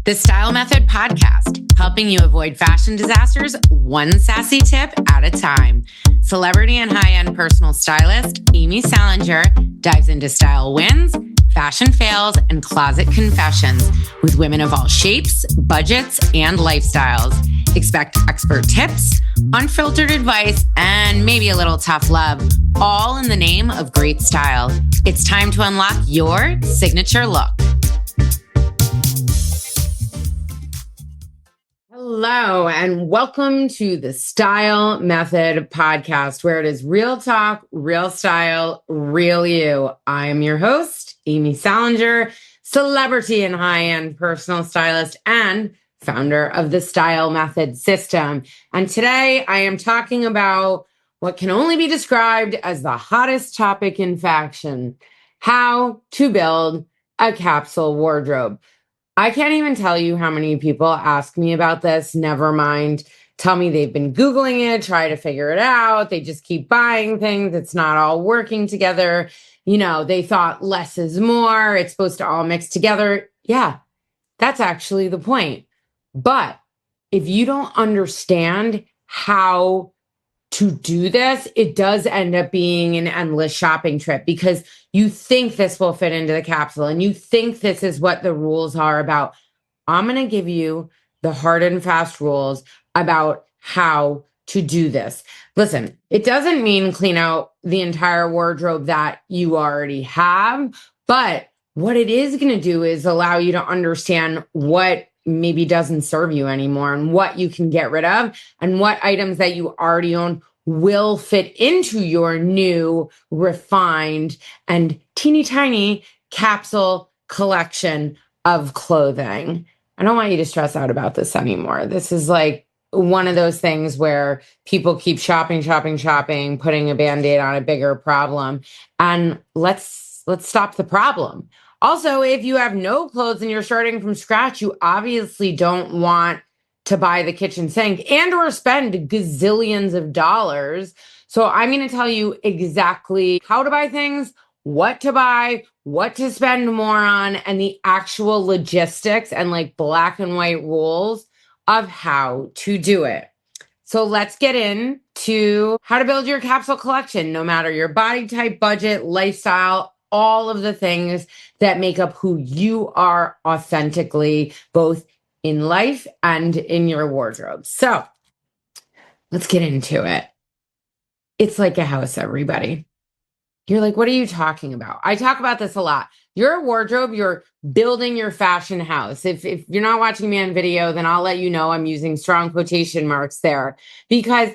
The Style Method Podcast, helping you avoid fashion disasters one sassy tip at a time. Celebrity and high-end personal stylist Amy Salinger dives into style wins, fashion fails, and closet confessions with women of all shapes, budgets, and lifestyles. Expect expert tips, unfiltered advice, and maybe a little tough love, all in the name of great style. It's time to unlock your signature look. Hello, and welcome to the Style Method Podcast, where it is real talk, real style, real you. I am your host, Amy Salinger, celebrity and high-end personal stylist and founder of the Style Method system. And today I am talking about what can only be described as the hottest topic in fashion: how to build a capsule wardrobe. I can't even tell you how many people ask me about this. Never mind, tell me they've been Googling it, try to figure it out. They just keep buying things. It's not all working together. You know, they thought less is more. It's supposed to all mix together. Yeah, that's actually the point. But if you don't understand how to do this, it does end up being an endless shopping trip, because you think this will fit into the capsule and you think this is what the rules are about. I'm going to give you the hard and fast rules about how to do this. Listen, it doesn't mean clean out the entire wardrobe that you already have, but what it is going to do is allow you to understand what maybe doesn't serve you anymore and what you can get rid of, and what items that you already own will fit into your new, refined, and teeny tiny capsule collection of clothing. I don't want you to stress out about this anymore. This is like one of those things where people keep shopping, putting a Band-Aid on a bigger problem. And let's stop the problem. Also, if you have no clothes and you're starting from scratch, you obviously don't want to buy the kitchen sink and or spend gazillions of dollars. So I'm going to tell you exactly how to buy things, what to buy, what to spend more on, and the actual logistics and like black and white rules of how to do it. So let's get into how to build your capsule collection, no matter your body type, budget, lifestyle, all of the things that make up who you are authentically, both in life and in your wardrobe. So let's get into it. It's like a house, everybody. You're like, what are you talking about? I talk about this a lot. Your wardrobe, you're building your fashion house. If you're not watching me on video, then I'll let you know I'm using strong quotation marks there, because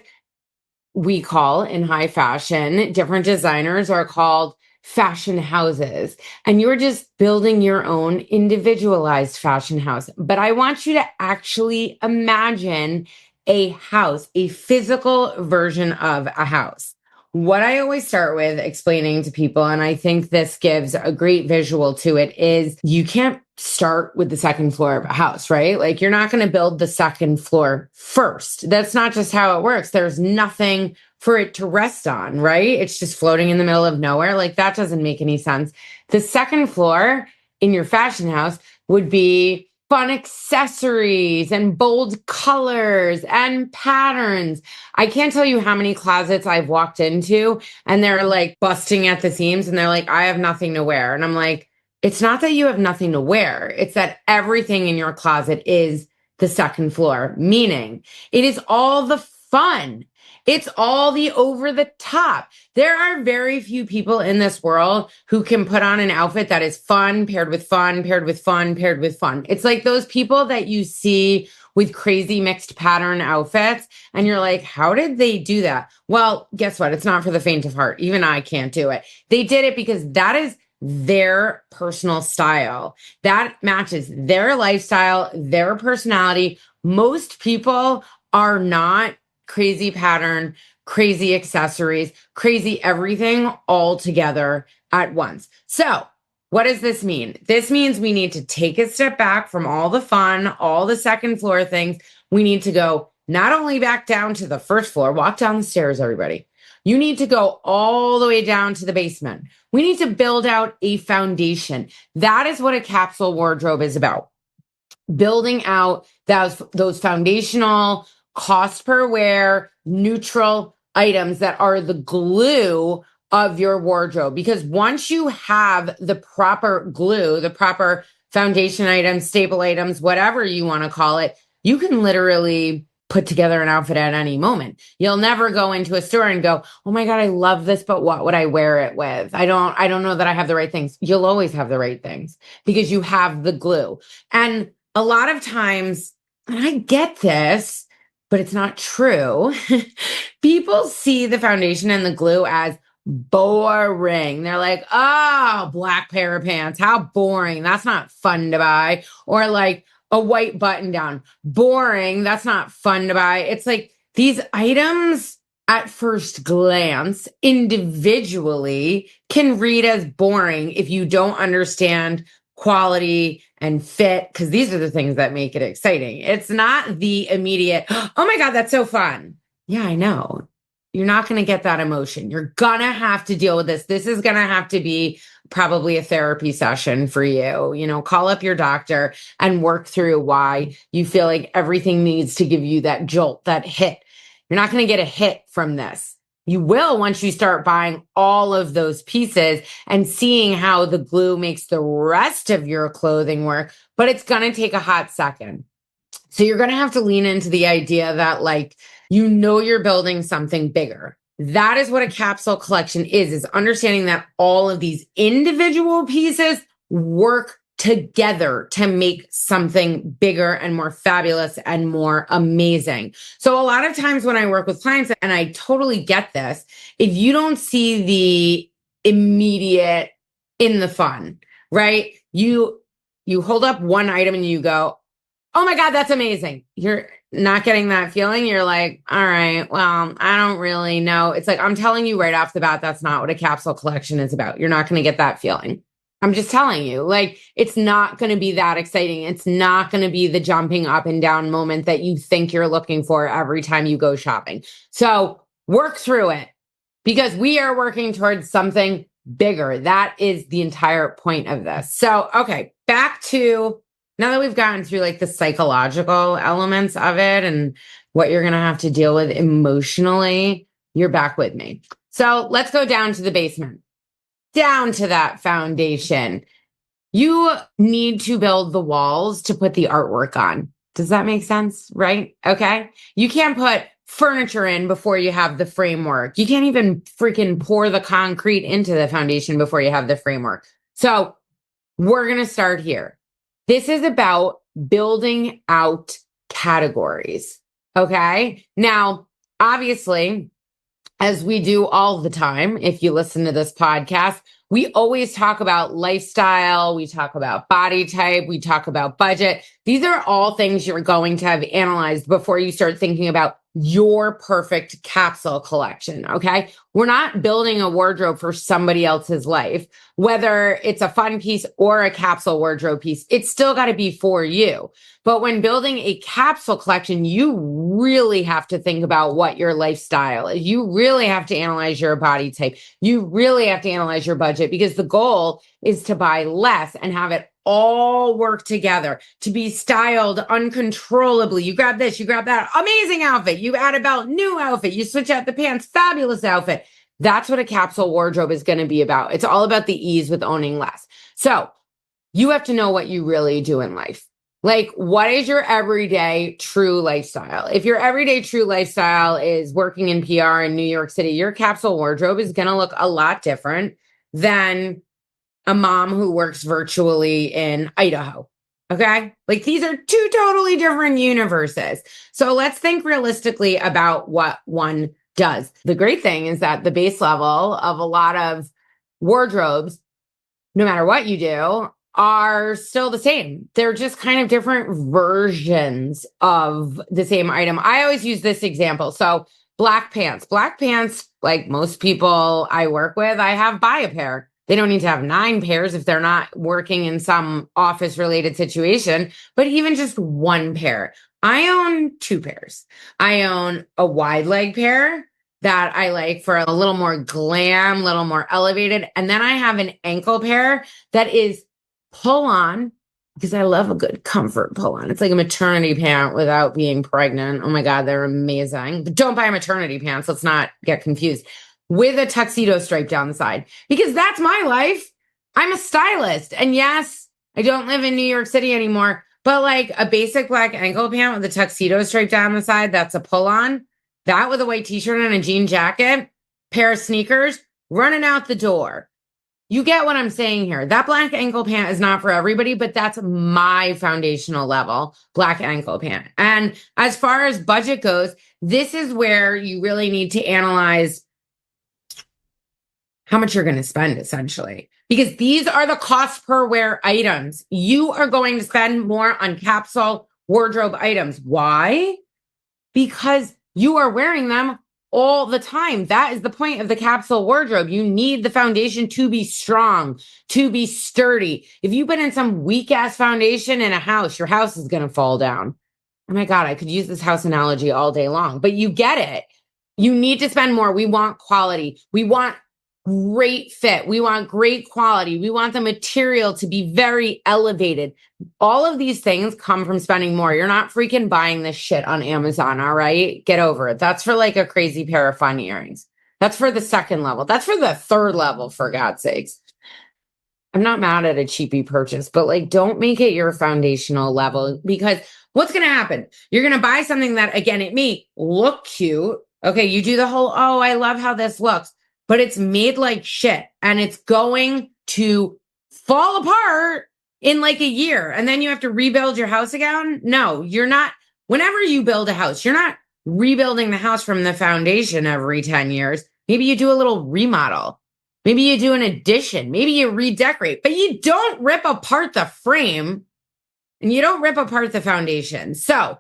we call in high fashion, different designers are called fashion houses, and you're just building your own individualized fashion house. But I want you to actually imagine a house, a physical version of a house. What I always start with explaining to people, and I think this gives a great visual to it, is you can't start with the second floor of a house, right? Like, you're not going to build the second floor first. That's not just how it works. There's nothing for it to rest on, right? It's just floating in the middle of nowhere. Like, that doesn't make any sense. The second floor in your fashion house would be fun accessories and bold colors and patterns. I can't tell you how many closets I've walked into and they're like busting at the seams and they're like, I have nothing to wear. And I'm like, it's not that you have nothing to wear. It's that everything in your closet is the second floor, meaning it is all the fun. It's all the over the top. There are very few people in this world who can put on an outfit that is fun, paired with fun, paired with fun, paired with fun. It's like those people that you see with crazy mixed pattern outfits, and you're like, how did they do that? Well, guess what? It's not for the faint of heart. Even I can't do it. They did it because that is their personal style. That matches their lifestyle, their personality. Most people are not crazy pattern, crazy accessories, crazy everything all together at once. So what does this mean? This means we need to take a step back from all the fun, all the second floor things. We need to go not only back down to the first floor, walk down the stairs, everybody. You need to go all the way down to the basement. We need to build out a foundation. That is what a capsule wardrobe is about. building out those foundational cost per wear neutral items that are the glue of your wardrobe. Because once you have the proper glue, the proper foundation items, staple items, whatever you want to call it, you can literally put together an outfit at any moment. You'll never go into a store and go, "Oh my God, I love this, but what would I wear it with? I don't know that I have the right things." You'll always have the right things because you have the glue. And a lot of times, and I get this, but it's not true. People see the foundation and the glue as boring. They're like, "Oh, black pair of pants. How boring. That's not fun to buy." Or like a white button down. Boring. That's not fun to buy. It's like these items at first glance individually can read as boring if you don't understand quality and fit, because these are the things that make it exciting. It's not the immediate, "Oh my God, that's so fun." Yeah, I know. You're not going to get that emotion. You're going to have to deal with this. This is going to have to be probably a therapy session for you. Call up your doctor and work through why you feel like everything needs to give you that jolt, that hit. You're not going to get a hit from this. You will once you start buying all of those pieces and seeing how the glue makes the rest of your clothing work, but it's going to take a hot second. So you're going to have to lean into the idea that you're building something bigger. That is what a capsule collection is understanding that all of these individual pieces work together to make something bigger and more fabulous and more amazing. So a lot of times when I work with clients, and I totally get this, if you don't see the immediate in the fun, right? You hold up one item and you go, "Oh my God, that's amazing." You're not getting that feeling. You're like, "All right, well, I don't really know." It's like, I'm telling you right off the bat, that's not what a capsule collection is about. You're not going to get that feeling. I'm just telling you, it's not going to be that exciting. It's not going to be the jumping up and down moment that you think you're looking for every time you go shopping. So work through it because we are working towards something bigger. That is the entire point of this. So, okay, back to now that we've gotten through the psychological elements of it and what you're going to have to deal with emotionally, you're back with me. So let's go down to the basement, down to that foundation. You need to build the walls to put the artwork on. Does that make sense? Right? Okay. You can't put furniture in before you have the framework. You can't even freaking pour the concrete into the foundation before you have the framework. So we're going to start here. This is about building out categories. Okay. Now, obviously, as we do all the time, if you listen to this podcast, we always talk about lifestyle. We talk about body type. We talk about budget. These are all things you're going to have analyzed before you start thinking about your perfect capsule collection. Okay. We're not building a wardrobe for somebody else's life, whether it's a fun piece or a capsule wardrobe piece. It's still got to be for you. But when building a capsule collection, you really have to think about what your lifestyle is. You really have to analyze your body type. You really have to analyze your budget because the goal is to buy less and have it all work together, to be styled uncontrollably. You grab this, you grab that, amazing outfit. You add a belt, new outfit. You switch out the pants, fabulous outfit. That's what a capsule wardrobe is going to be about. It's all about the ease with owning less. So you have to know what you really do in life. What is your everyday true lifestyle? If your everyday true lifestyle is working in PR in New York City, your capsule wardrobe is going to look a lot different than a mom who works virtually in Idaho. Okay. These are two totally different universes. So let's think realistically about what one does. The great thing is that the base level of a lot of wardrobes, no matter what you do, are still the same. They're just kind of different versions of the same item. I always use this example. So black pants, like most people I work with, I have buy a pair. They don't need to have 9 pairs if they're not working in some office related situation, but even just 1 pair. I own 2 pairs. I own a wide leg pair that I like for a little more glam, a little more elevated. And then I have an ankle pair that is pull on because I love a good comfort pull-on. It's like a maternity pant without being pregnant. Oh my God, they're amazing. But don't buy maternity pants. Let's not get confused. With a tuxedo stripe down the side, because that's my life. I'm a stylist. And yes, I don't live in New York City anymore, but like a basic black ankle pant with a tuxedo stripe down the side, that's a pull-on. That with a white t-shirt and a jean jacket, pair of sneakers, running out the door. You get what I'm saying here. That black ankle pant is not for everybody, but that's my foundational level black ankle pant. And as far as budget goes, this is where you really need to analyze how much you're going to spend, essentially, because these are the cost per wear items. You are going to spend more on capsule wardrobe items. Why? Because you are wearing them all the time. That is the point of the capsule wardrobe. You need the foundation to be strong, to be sturdy. If you put in some weak ass foundation in a house, your house is going to fall down. Oh my God, I could use this house analogy all day long, but you get it. You need to spend more. We want quality. We want great fit. We want great quality. We want the material to be very elevated. All of these things come from spending more. You're not freaking buying this shit on Amazon, all right? Get over it. That's for like a crazy pair of fun earrings. That's for the second level. That's for the third level, for God's sakes. I'm not mad at a cheapy purchase, but like, don't make it your foundational level, because what's going to happen? You're going to buy something that, again, it may look cute. Okay, you do the whole, oh, I love how this looks, but it's made like shit and it's going to fall apart in like a year. And then you have to rebuild your house again. No, you're not. Whenever you build a house, you're not rebuilding the house from the foundation every 10 years. Maybe you do a little remodel. Maybe you do an addition. Maybe you redecorate, but you don't rip apart the frame and you don't rip apart the foundation. So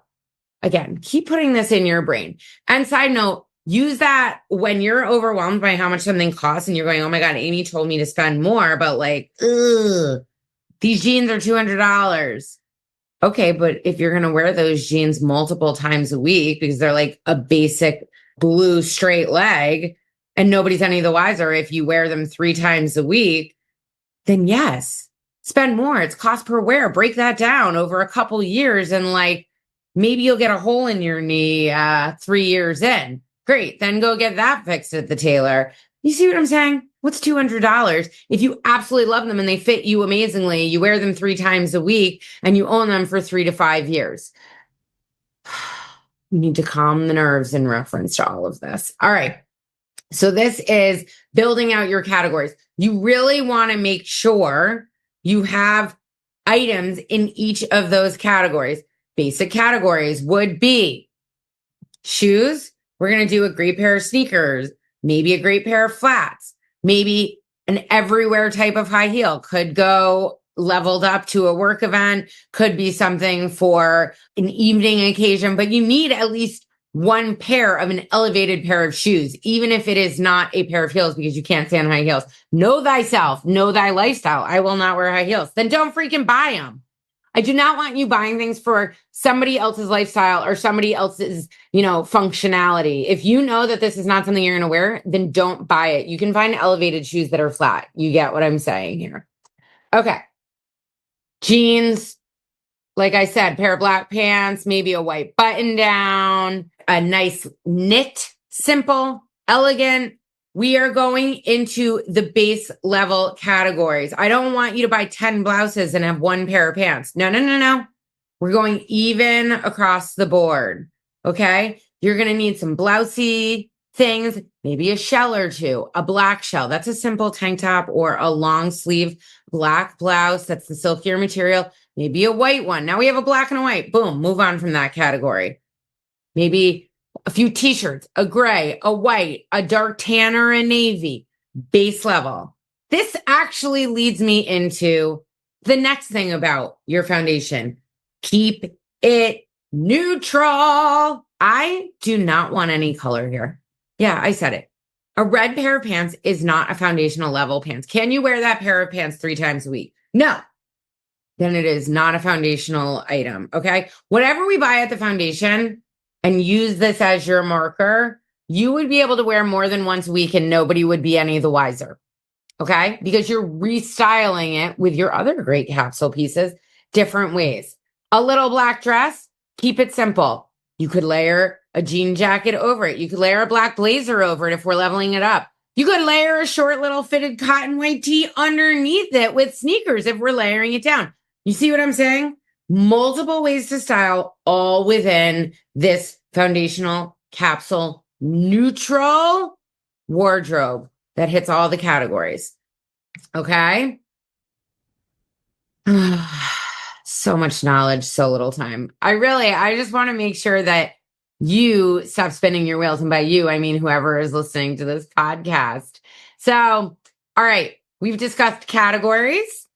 again, keep putting this in your brain. And side note, use that when you're overwhelmed by how much something costs and you're going, oh my God, Amy told me to spend more, but like, ugh, these jeans are $200. Okay, but if you're going to wear those jeans multiple times a week because they're like a basic blue straight leg and nobody's any the wiser if you wear them 3 times a week, then yes, spend more. It's cost per wear. Break that down over a couple years and like, maybe you'll get a hole in your knee 3 years in. Great. Then go get that fixed at the tailor. You see what I'm saying? What's $200? If you absolutely love them and they fit you amazingly, you wear them 3 times a week and you own them for 3 to 5 years. You need to calm the nerves in reference to all of this. All right. So this is building out your categories. You really want to make sure you have items in each of those categories. Basic categories would be shoes. We're going to do a great pair of sneakers, maybe a great pair of flats, maybe an everywhere type of high heel. Could go leveled up to a work event, could be something for an evening occasion, but you need at least one pair of an elevated pair of shoes, even if it is not a pair of heels because you can't stand high heels. Know thyself, know thy lifestyle. I will not wear high heels. Then don't freaking buy them. I do not want you buying things for somebody else's lifestyle or somebody else's, functionality. If you know that this is not something you're going to wear, then don't buy it. You can find elevated shoes that are flat. You get what I'm saying here. Okay. Jeans, like I said, pair of black pants, maybe a white button down, a nice knit, simple, elegant. We are going into the base level categories. I don't want you to buy 10 blouses and have 1 pair of pants. No. We're going even across the board. Okay. You're going to need some blousey things, maybe a shell or 2, a black shell. That's a simple tank top or a long sleeve black blouse. That's the silkier material. Maybe a white one. Now we have a black and a white. Boom. Move on from that category. Maybe a few t-shirts, a gray, a white, a dark tan, or a navy, base level. This actually leads me into the next thing about your foundation. Keep it neutral. I do not want any color here. Yeah, I said it. A red pair of pants is not a foundational level pants. Can you wear that pair of pants 3 times a week? No. Then it is not a foundational item. Okay. Whatever we buy at the foundation and use this as your marker, you would be able to wear more than once a week and nobody would be any the wiser. Okay. Because you're restyling it with your other great capsule pieces different ways. A little black dress, keep it simple. You could layer a jean jacket over it. You could layer a black blazer over it if we're leveling it up. You could layer a short little fitted cotton white tee underneath it with sneakers if we're layering it down. You see what I'm saying? Multiple ways to style, all within this foundational capsule neutral wardrobe that hits all the categories. Okay? So much knowledge, so little time. I just want to make sure that you stop spinning your wheels. And by you, I mean whoever is listening to this podcast. So, all right, we've discussed categories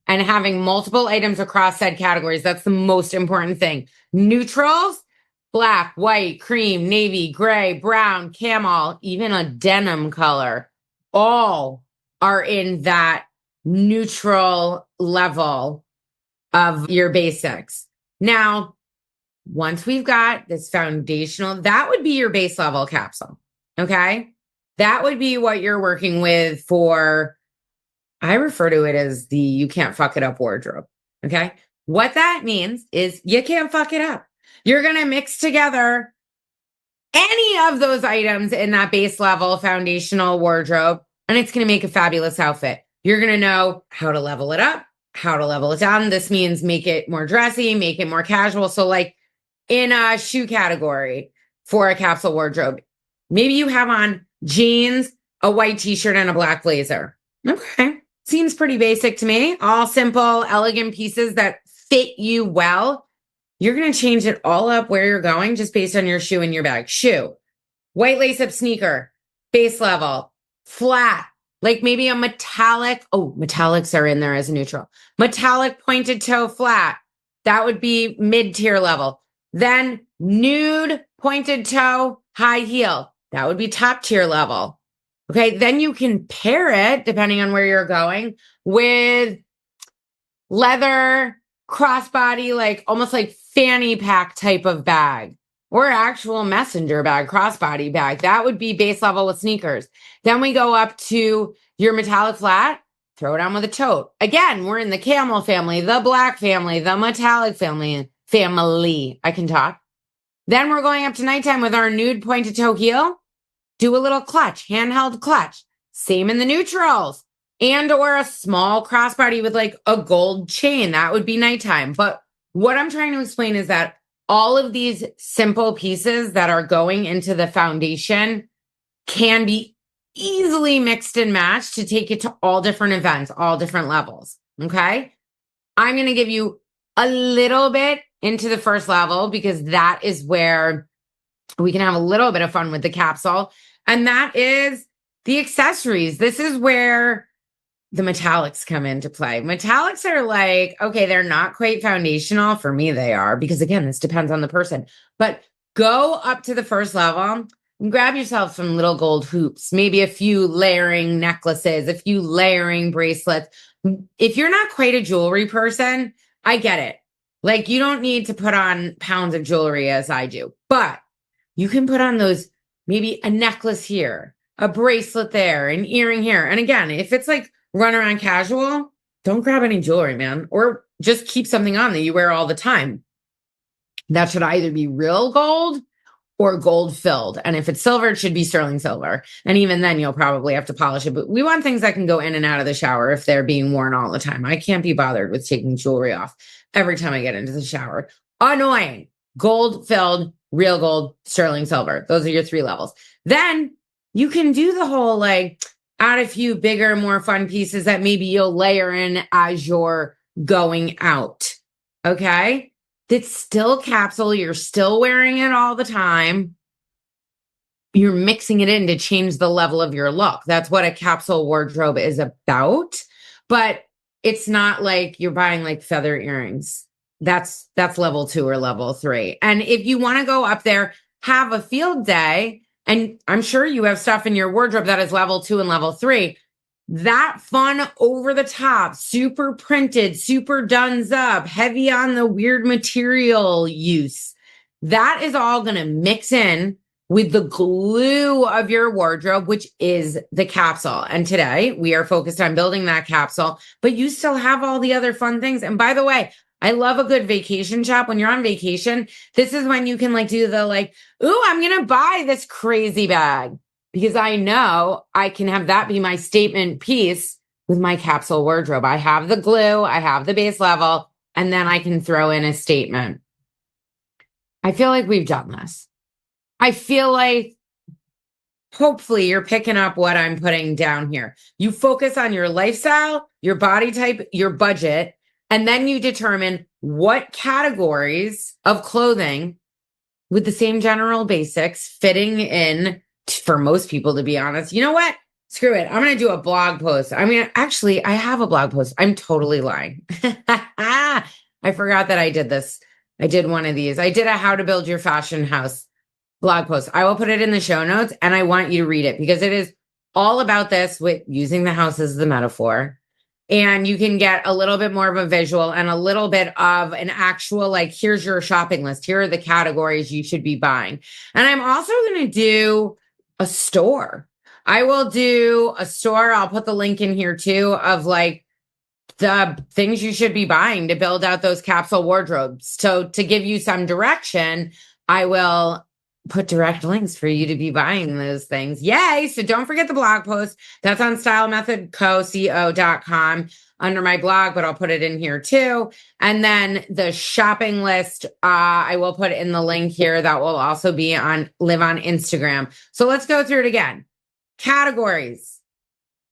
and having multiple items across said categories. That's the most important thing. Neutrals, black, white, cream, navy, gray, brown, camel, even a denim color, all are in that neutral level of your basics. Now, once we've got this foundational, that would be your base level capsule. Okay. That would be what you're working with for, I refer to it as the you can't fuck it up wardrobe. Okay. What that means is you can't fuck it up. You're going to mix together any of those items in that base level foundational wardrobe, and it's going to make a fabulous outfit. You're going to know how to level it up, how to level it down. This means make it more dressy, make it more casual. So like in a shoe category for a capsule wardrobe, maybe you have on jeans, a white t-shirt, and a black blazer. Okay. Seems pretty basic to me. All simple, elegant pieces that fit you well. You're going to change it all up where you're going just based on your shoe and your bag. Shoe, white lace-up sneaker, base level, flat, like maybe a metallic. Oh, metallics are in there as a neutral. Metallic pointed toe flat. That would be mid-tier level. Then nude pointed toe high heel. That would be top tier level. Okay. Then you can pair it, depending on where you're going, with leather crossbody, like almost like fanny pack type of bag or actual messenger bag, crossbody bag. That would be base level with sneakers. Then we go up to your metallic flat, throw it on with a tote. Again, we're in the camel family, the black family, the metallic family. I can talk. Then we're going up to nighttime with our nude pointed toe heel. Do a little clutch, handheld clutch. Same in the neutrals. And or a small crossbody with like a gold chain. That would be nighttime. But what I'm trying to explain is that all of these simple pieces that are going into the foundation can be easily mixed and matched to take it to all different events, all different levels. Okay. I'm going to give you a little bit into the first level because that is where we can have a little bit of fun with the capsule. And that is the accessories. This is where the metallics come into play. Metallics are like, okay, they're not quite foundational. For me, they are, because again, this depends on the person. But go up to the first level and grab yourself some little gold hoops, maybe a few layering necklaces, a few layering bracelets. If you're not quite a jewelry person, I get it. Like you don't need to put on pounds of jewelry as I do, but you can put on those, maybe a necklace here, a bracelet there, an earring here. And again, if it's like run around casual, don't grab any jewelry, man, or just keep something on that you wear all the time. That should either be real gold or gold filled. And if it's silver, it should be sterling silver. And even then you'll probably have to polish it. But we want things that can go in and out of the shower if they're being worn all the time. I can't be bothered with taking jewelry off every time I get into the shower. Annoying. Gold filled, real gold, sterling silver. Those are your three levels. Then you can do the whole like add a few bigger, more fun pieces that maybe you'll layer in as you're going out. Okay. It's still capsule. You're still wearing it all the time. You're mixing it in to change the level of your look. That's what a capsule wardrobe is about. But it's not like you're buying like feather earrings. That's level 2 or level 3. And if you want to go up there, have a field day, and I'm sure you have stuff in your wardrobe that is level 2 and level 3. That fun over the top, super printed, super dones up, heavy on the weird material use. That is all going to mix in with the glue of your wardrobe, which is the capsule. And today we are focused on building that capsule, but you still have all the other fun things. And by the way, I love a good vacation shop. When you're on vacation, this is when you can like do the like, ooh, I'm going to buy this crazy bag because I know I can have that be my statement piece with my capsule wardrobe. I have the glue, I have the base level, and then I can throw in a statement. I feel like we've done this. I feel like hopefully you're picking up what I'm putting down here. You focus on your lifestyle, your body type, your budget, and then you determine what categories of clothing with the same general basics fitting in for most people, to be honest. You know what? Screw it. I'm going to do a blog post. I mean, actually, I have a blog post. I'm totally lying. I forgot that I did this. I did one of these. I did a how to build your fashion house blog post. I will put it in the show notes and I want you to read it because it is all about this with using the house as the metaphor. And you can get a little bit more of a visual and a little bit of an actual, like, here's your shopping list. Here are the categories you should be buying. And I'm also going to do a store. I will do a store. I'll put the link in here too of like the things you should be buying to build out those capsule wardrobes. So to give you some direction, I will put direct links for you to be buying those things. Yay. So don't forget the blog post. That's on stylemethodco.com under my blog, but I'll put it in here too. And then the shopping list, I will put in the link here that will also be on live on Instagram. So let's go through it again. Categories,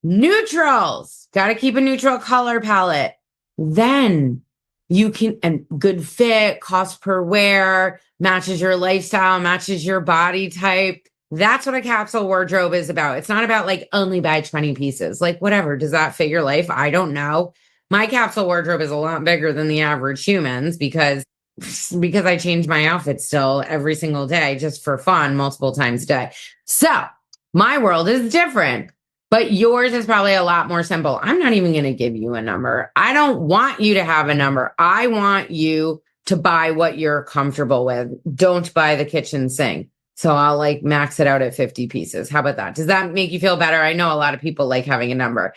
neutrals, got to keep a neutral color palette. Then you can, and good fit, cost per wear, matches your lifestyle, matches your body type. That's what a capsule wardrobe is about. It's not about like only buy 20 pieces. Like whatever, does that fit your life? I don't know. My capsule wardrobe is a lot bigger than the average human's because I change my outfit still every single day just for fun multiple times a day. So my world is different. But yours is probably a lot more simple. I'm not even going to give you a number. I don't want you to have a number. I want you to buy what you're comfortable with. Don't buy the kitchen sink. So I'll like max it out at 50 pieces. How about that? Does that make you feel better? I know a lot of people like having a number.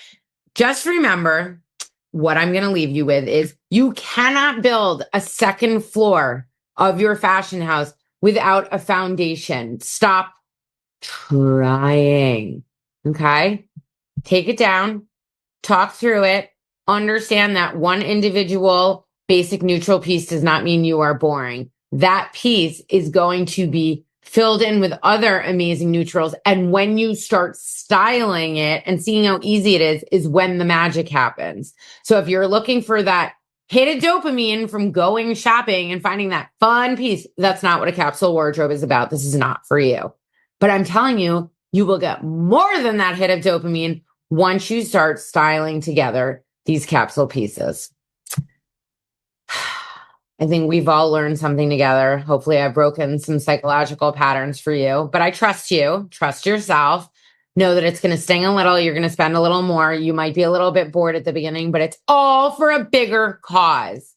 Just remember what I'm going to leave you with is you cannot build a second floor of your fashion house without a foundation. Stop trying. Okay. Take it down, talk through it, understand that one individual basic neutral piece does not mean you are boring. That piece is going to be filled in with other amazing neutrals. And when you start styling it and seeing how easy it is when the magic happens. So if you're looking for that hit of dopamine from going shopping and finding that fun piece, that's not what a capsule wardrobe is about. This is not for you. But I'm telling you, you will get more than that hit of dopamine once you start styling together these capsule pieces. I think we've all learned something together. Hopefully I've broken some psychological patterns for you, but I trust you. Trust yourself. Know that it's going to sting a little. You're going to spend a little more. You might be a little bit bored at the beginning, but it's all for a bigger cause.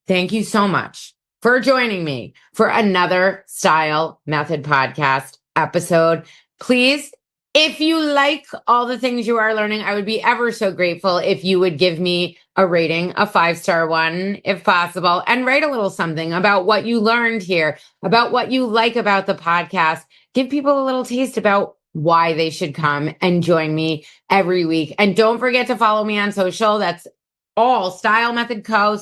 Thank you so much for joining me for another Style Method podcast episode. Please, if you like all the things you are learning, I would be ever so grateful if you would give me a rating, a 5-star one, if possible, and write a little something about what you learned here, about what you like about the podcast. Give people a little taste about why they should come and join me every week. And don't forget to follow me on social. That's all Style Method Co.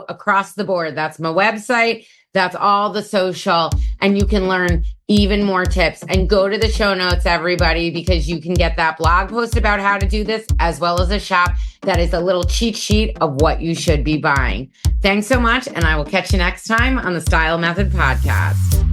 across the board. That's my website. That's all the social. And you can learn even more tips. And go to the show notes, everybody, because you can get that blog post about how to do this, as well as a shop that is a little cheat sheet of what you should be buying. Thanks so much. And I will catch you next time on the Style Method podcast.